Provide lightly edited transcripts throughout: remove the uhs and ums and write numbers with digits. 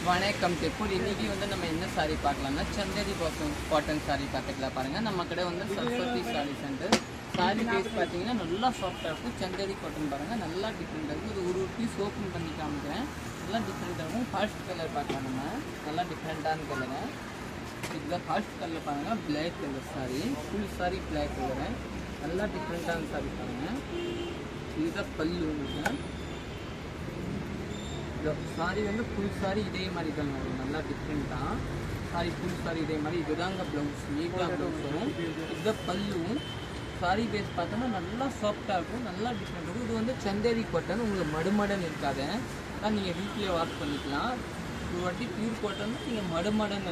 வணக்கம் திருப்பூர். இன்றைக்கி வந்து நம்ம என்ன சாரீ பார்க்கலாம்னா சந்தேரி காட்டன் சாரீ பார்த்துக்கலாம். பாருங்கள், நம்ம கடை வந்து சரஸ்வதி சாரீ சென்டர். சாரீ பேஸ் பார்த்தீங்கன்னா நல்லா சாஃப்டாக இருக்கும். சந்தேரி காட்டன் பாருங்கள், நல்லா டிஃப்ரெண்ட்டாக இருக்கும். இது ஒரு பீஸ் ஓப்பன் பண்ணி காமிக்கிறேன். நல்லா டிஃப்ரெண்ட்டாக இருக்கும். ஃபர்ஸ்ட் கலர் பார்க்கலாம். நம்ம நல்லா டிஃப்ரெண்ட்டான கலரு. இதுதான் ஃபர்ஸ்ட் கலர் பாருங்கள், black colour sari. Full sari black colour, நல்லா டிஃப்ரெண்ட்டான சாரீ பாருங்கள். இதுதான் பல்லு. சாரி வந்து ஃபுல் சாரி இதே மாதிரி தான் வரும். நல்லா டிஃப்ரெண்ட்டாக சாரி ஃபுல் சாரி இதே மாதிரி. இதுதாங்க ப்ளவுஸ், நீட்டாக ப்ளவுஸ் வரும். இதுதான் பல்லுவும். சாரி பேஸ் பார்த்தோன்னா நல்லா சாஃப்டாக இருக்கும், நல்லா டிஃப்ரெண்ட் இருக்கும். இது வந்து சந்தேரி காட்டன், உங்களுக்கு மடுமடன் இருக்காது. அதான் நீங்கள் வீட்டிலே வாஷ் பண்ணிக்கலாம். ஒரு வாட்டி பியூர் காட்டன் நீங்கள் மடுமடன்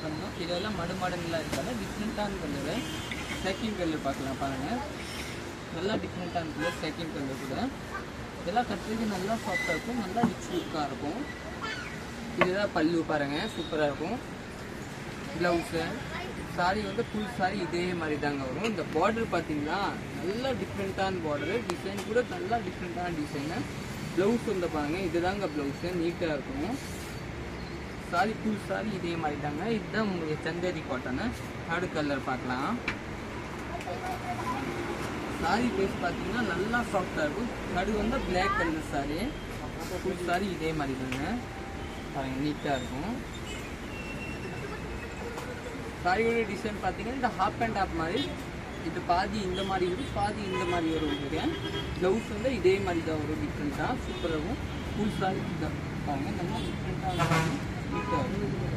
பண்ணணும். இதெல்லாம் மடுமடன்லாம் இருக்காது. டிஃப்ரெண்ட்டான கலரு. செகண்ட் கலர் பார்க்கலாம் பாருங்கள், நல்லா டிஃப்ரெண்ட்டான கலர். செகண்ட் கலர் கூட இதெல்லாம் கட்டுறதுக்கு நல்லா சாஃப்டாக இருக்கும், நல்லா ரிச் லுக்காக இருக்கும். இதுதான் பல்லு பாருங்கள், சூப்பராக இருக்கும். ப்ளவுஸு சாரீ வந்து ஃபுல் சாரீ இதே மாதிரி தாங்க வரும். இந்த பார்டர் பார்த்தீங்கன்னா நல்லா டிஃப்ரெண்ட்டான பார்டரு. டிசைன் கூட நல்லா டிஃப்ரெண்ட்டான டிசைனு. ப்ளவுஸ் வந்து பாருங்கள், இதுதாங்க ப்ளவுஸு, நீட்டாக இருக்கும். சாரீ ஃபுல் சாரீ இதே மாதிரி தாங்க. இதுதான் உங்களுக்கு சந்தேரி காட்டனு. தேர்ட் கலர் பார்க்கலாம். சாரீ பேஸ் பார்த்தீங்கன்னா நல்லா சாஃப்டாக இருக்கும். அது வந்து black colour sari. Full sari இதே மாதிரி தாங்க பாருங்கள், நீட்டாக இருக்கும். சாரியோட டிசைன் பார்த்தீங்கன்னா இந்த ஹாஃப் அண்ட் ஹாஃப் மாதிரி. இது பாதி இந்த மாதிரி வரும், பாதி இந்த மாதிரி வரும். உங்களுக்கு ப்ளவுஸ் வந்து இதே மாதிரி தான் வரும். டிஃப்ரெண்ட்டாக சூப்பராக இருக்கும். ஃபுல் சாரீ தான் பாருங்கள், நல்லா டிஃப்ரெண்ட்டாக இருக்கும், நீட்டாக இருக்கும்.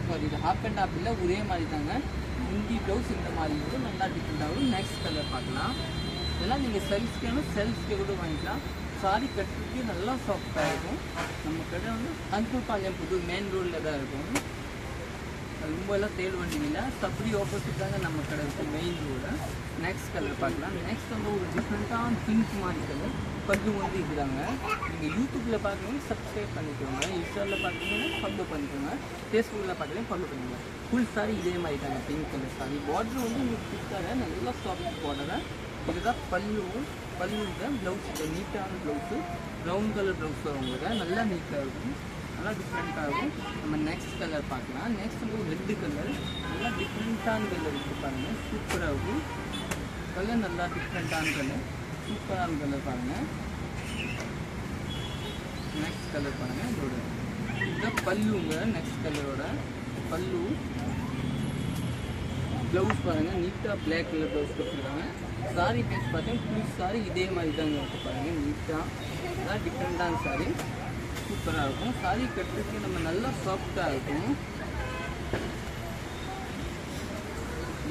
சாரி, இது ஹாஃப் அண்ட் ஹாஃப் இல்லை, ஒரே மாதிரி தாங்க. ஹிந்தி ப்ளவுஸ் இந்த மாதிரி வரும், நல்லா டிஃப்ரெண்ட்டாக வரும். நெக்ஸ்ட் கலர் பார்க்கலாம். இதெல்லாம் நீங்கள் செல்ஸ்க்கு கூட வாங்கிக்கலாம். சாரி கட்டுறதுக்கு நல்லா சாஃப்டாக இருக்கும். நம்ம கடை வந்து அன்புபாளையம் புது மெயின் ரோடில் தான் இருக்கும். ரொம்ப எல்லாம் தேல் வண்டியில் சப்ரி ஆப்போசிட் தாங்க நம்ம கடை இருக்கும், மெயின் ரோடு. நெக்ஸ்ட் கலர் பார்க்கலாம். நெக்ஸ்ட் வந்து ஒரு டிஃப்ரெண்ட்டான பிங்க் மாதிரி கலர். பல்லு வந்து இதுதாங்க. நீங்கள் யூடியூப்பில் பார்க்குறீங்க சப்ஸ்கிரைப் பண்ணிக்கோங்க, இன்ஸ்டாவில் பார்க்குறீங்கன்னா ஃபாலோ பண்ணிக்கோங்க, ஃபேஸ்புக்கில் பார்க்குறீங்க ஃபாலோ பண்ணிக்கோங்க. ஃபுல் சாரி இதே மாதிரி தாங்க, பிங்க் கலர் சாரி. பார்டர் வந்து உங்களுக்கு பிடிக்காத நல்லா சாஃப்ட் பார்டரை. இதுதான் பல்லுவும். பல்லு தான் ப்ளவுஸ், இது நீட்டான ப்ளவுஸு. ப்ரௌன் கலர் ப்ளவுஸ் வரும் உங்களுக்கு, நல்லா நீட்டாக இருக்கும், நல்லா டிஃப்ரெண்ட்டாக இருக்கும். நம்ம நெக்ஸ்ட் கலர் பார்க்கலாம். நெக்ஸ்ட் வந்து ரெட்டு கலர், நல்லா டிஃப்ரெண்ட்டான கலர் இருக்குது பாருங்கள், சூப்பராக இருக்கும். கலர் நல்லா டிஃப்ரெண்ட்டான கலர், சூப்பரான கலர் பாருங்கள். நெக்ஸ்ட் கலர் பாருங்கள், இதோட இதுதான் பல்லுங்க. நெக்ஸ்ட் கலரோட பல்லு. ப்ளவுஸ் பாருங்கள், நீட்டாக பிளாக் கலர் ப்ளவுஸ் கொடுத்துருக்காங்க. சாரீ பேஸ் பார்த்தீங்கன்னா ஃபுல் சாரீ இதே மாதிரி தாங்க இருக்குது பாருங்கள், நீட்டாக. அதான் டிஃப்ரெண்ட்டான சாரீ, சூப்பராக இருக்கும். சாரீ கட்டுறதுக்கு நம்ம நல்லா சாஃப்டாக இருக்கும்.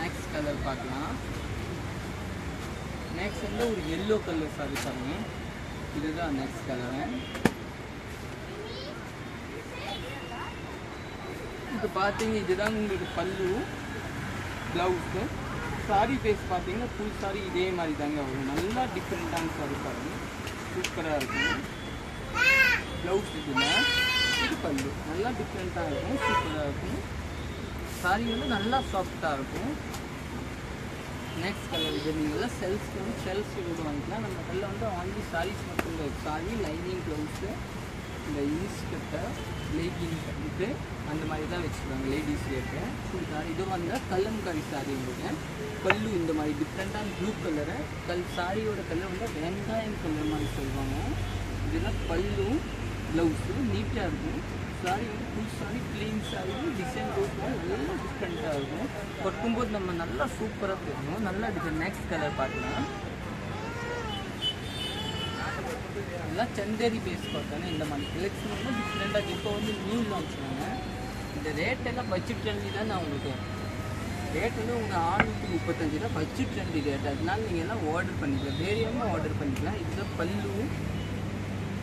நெக்ஸ்ட் கலர் பார்க்கலாம். நெக்ஸ்ட் வந்து ஒரு எல்லோ கலர் சாரீ பாருங்க, இதுதான் நெக்ஸ்ட் கலரு. இது பார்த்தீங்க, இதுதான் உங்களுக்கு பல்லு, ப்ளவுஸு. சாரீ பேஸ் பார்த்தீங்கன்னா ஃபுல் சாரீ இதே மாதிரி தாங்க வரும். நல்லா டிஃப்ரெண்ட்டான சாரீ பாருங்கள், சூப்பராக இருக்கும். ப்ளவுஸ் இதில், இது பல்லு, நல்லா டிஃப்ரெண்ட்டாக இருக்கும், சூப்பராக இருக்கும். சாரீ வந்து நல்லா சாஃப்டாக இருக்கும். நெக்ஸ்ட் கலர் இது நீங்கள்லாம் செல்ஸ்க்கு கூட வாங்கிக்கலாம். நம்ம கல்லில் வந்து ஆன்லி சாரீஸ் மட்டும் இல்லை, சாரீ லைனிங் ப்ளவுஸு, இந்த இன்ஸ்கர்ட்டை லேகிங் இது அந்த மாதிரி தான் வச்சுருக்காங்க லேடிஸ் ரேட்டு. ஃபுல் சாரீ இது வந்து கல்லம்காரி சாரீ உங்களுக்கு. பல்லு இந்த மாதிரி டிஃப்ரெண்ட்டான ப்ளூ கலரு. சாரியோட கலர் வந்து வெங்காயம் கலர் மாதிரி சொல்லுவாங்க. இதெல்லாம் பல்லு, ப்ளவுஸு நீட்டாக இருக்கும். சாரீ வந்து full sari clean sari, design ரோஸ்லாம் நல்லா டிஃப்ரெண்ட்டாக இருக்கும். கட்டும்போது நம்ம நல்லா சூப்பராக போடணும், நல்லா டிசைன். நெக்ஸ்ட் கலர் பார்க்கலாம். எல்லாம் சந்தேரி பேஸ் பார்த்தோன்னா இந்த மாதிரி கலெக்ஷன் வந்து டிஃப்ரெண்ட்டாக. இப்போ வந்து நியூ லான்ச் பண்ணுங்க. இந்த ரேட்டெல்லாம் பட்ஜெட் ட்ரெண்ட்லி தான். நான் உங்களுக்கு ரேட் வந்து உங்களுக்கு 635 ரூபா பட்ஜெட் ட்ரெண்ட்லி ரேட். அதனால நீங்கள் எல்லாம் ஆர்டர் பண்ணிக்கலாம், வேறியாமல் ஆர்டர் பண்ணிக்கலாம். இதுதான்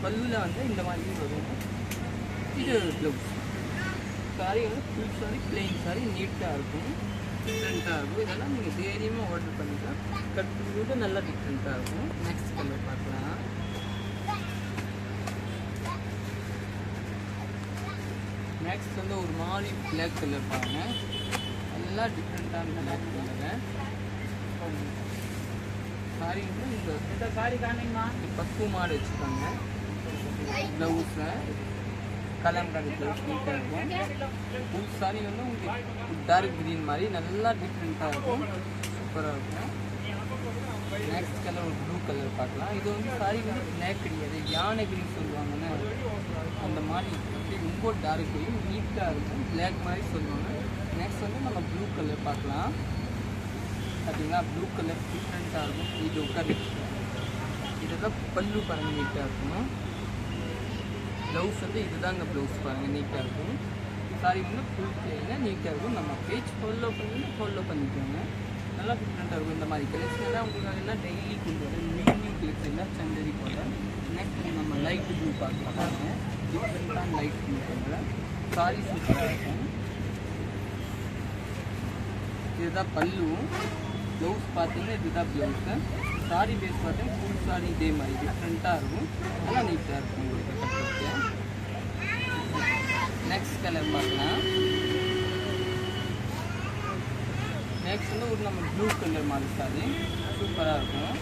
பல்லுவில் வந்து இந்த மாதிரி வரும். இது ப்ளவுஸ். சாரீ வந்து ஃபுல் சாரீ பிளெயின் சாரீ, நீட்டாக இருக்கும், டிஃப்ரெண்ட்டாக இருக்கும். இதெல்லாம் நீங்கள் தைரியமாக ஆர்டர் பண்ணிக்கலாம், கட்டும்போது நல்லா டிஃப்ரெண்ட்டாக இருக்கும். நெக்ஸ்ட் கலர் பார்க்கலாம். நெக்ஸ்ட் வந்து ஒரு மாதிரி பிளாக் கலர் பாருங்கள், நல்லா டிஃப்ரெண்ட்டான பிளாக் கலரு. சாரி வந்து இந்த சாரி காணிங்கண்ணா பத்து மாடு வச்சுருக்காங்க. ப்ளவுஸை கலம்காரி ப்ளவுஸ் நீட்டாக இருக்கும். ஃபுல் சாரி வந்து உங்களுக்கு டார்க் க்ரீன் மாதிரி நல்லா டிஃப்ரெண்ட்டாக இருக்கும், சூப்பராக இருக்கும். நெக்ஸ்ட் கலர் ஒரு ப்ளூ கலர் பார்க்கலாம். இது வந்து சாரி வந்து பிளாக் கிடையாது, யானை கிரீன் சொல்லுவாங்கன்னு அந்த மாதிரி ரொம்ப டார்க் க்ரீன் நீட்டாக இருக்கும், பிளாக் மாதிரி சொல்லுவாங்க. நெக்ஸ்ட் வந்து நம்ம ப்ளூ கலர் பார்க்கலாம். பார்த்தீங்களா ப்ளூ கலர் டிஃப்ரெண்ட்டாக இருக்கும். இது உட்காந்து இதெல்லாம் பல்லு பாருங்கள் நீட்டாக இருக்கும். ப்ளவுஸ் வந்து இதுதாங்க ப்ளவுஸ் பாருங்கள் நீட்டாக இருக்கும். சாரி வந்து ஃபுல் பிளேயில் நீட்டாக இருக்கும். நம்ம பேஜ் ஃபாலோ பண்ணிக்கோங்க, நல்லா டிஃப்ரெண்ட்டாக இருக்கும். இந்த மாதிரி கலெக்ஷன் எல்லாம் உங்களுக்கு எல்லாம் டெய்லி கொண்டு வரும். நியூ கலெக்ஷன் சந்தரி போல. நெக்ஸ்ட் நம்ம லைட் ப்ளூ பார்க்கலாம். டிஃப்ரெண்ட்டான லைட் ப்ளூ கலர் சாரி சூப்பராக இருக்கும். இதுதான் பல்லு. ப்ளவுஸ் பார்த்தீங்கன்னா இதுதான் ப்ளவுஸு. சாரி பேஸ் பார்த்தீங்கன்னா ஃபுல் சாரி இதே மாதிரி டிஃப்ரெண்ட்டாக இருக்கும், நல்லா நீட்டாக இருக்கும் உங்களுக்கு கட்டுறதுக்கு. நெக்ஸ்ட் கலர் பார்க்கலாம். நெக்ஸ்ட் வந்து ஒரு நம்ம ப்ளூ கலர் மாதிரி சாரி சூப்பராக இருக்கும்.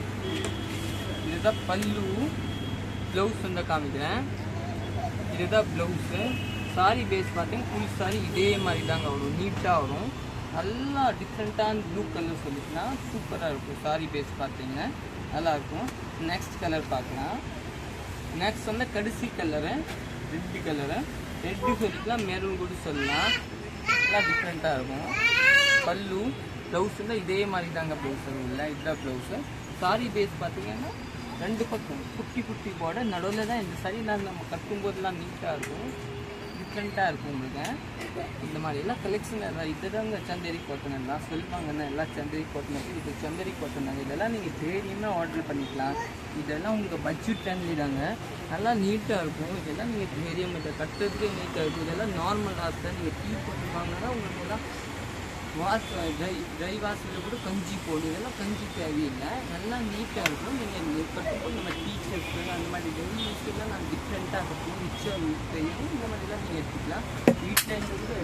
இதுதான் பல்லு. ப்ளவுஸ் வந்து காமிக்கிறேன். இதுதான் ப்ளவுஸு. சாரி பேஸ் பார்த்தீங்கன்னா ஃபுல் சாரி இதே மாதிரி தாங்க வரும், நீட்டாக வரும். நல்லா டிஃப்ரெண்ட்டான ப்ளூ கலர் சொல்லிச்சுன்னா சூப்பராக இருக்கும். சாரி பேஸ் பார்த்தீங்கன்னா நல்லாயிருக்கும். நெக்ஸ்ட் கலர் பார்க்கலாம். நெக்ஸ்ட் வந்து கடைசி கலரு ரெட்டு கலரு. ரெட்டு சொல்லிக்கலாம், மெரூன் கூட சொல்லலாம், நல்லா டிஃப்ரெண்ட்டாக இருக்கும். பல்லு ப்ளவுஸ் வந்து இதே மாதிரி தாங்க ப்ளவுஸ் வரும், இல்லை இதுதான் ப்ளவுஸு. சாரி பேஸ் பார்த்தீங்கன்னா ரெண்டு பக்கம் குட்டி குட்டி போட நடுவில் தான் இந்த சாரி நம்ம கட்டும்போதெல்லாம் நீட்டாக இருக்கும், டிஃப்ரெண்ட்டாக இருக்கும் உங்களுக்கு. இந்த மாதிரி எல்லாம் கலெக்ஷன் இதுதாங்க சந்தேரி காட்டன் எல்லாம் சொல்லுவாங்கன்னா எல்லாம் சந்தேரி காட்டன். இது சந்தேரி காட்டன் தாங்க. இதெல்லாம் நீங்கள் தைரியமாக ஆர்டர் பண்ணிக்கலாம். இதெல்லாம் உங்கள் பட்ஜெட் ஃப்ரெண்ட்லி தாங்க, நல்லா நீட்டாக இருக்கும். இதெல்லாம் நீங்கள் தைரியம் இதை கட்டுறதுக்கே நீட்டாக இருக்கும். இதெல்லாம் நார்மல் வாஷ் தான். நீங்கள் டீ போட்டு வாங்கினா உங்களுக்கு எல்லாம் வாஷ் ட்ரை வாஷில் கூட கஞ்சி போடும். இதெல்லாம் கஞ்சி தேவையில்லை, நல்லா நீட்டாக இருக்கும். நீங்கள் கட்டும்போது நம்ம டீச்சர்ஸு அந்த மாதிரி டெய்லி யூஸ்க்கெல்லாம் நான் டிஃப்ரெண்ட்டாக கட்டுவோம், ரிச்சாக யூஸ் செய்யும். இந்த மாதிரிலாம் நீங்கள் எடுத்துக்கலாம். வீட்டில் இருந்து கூட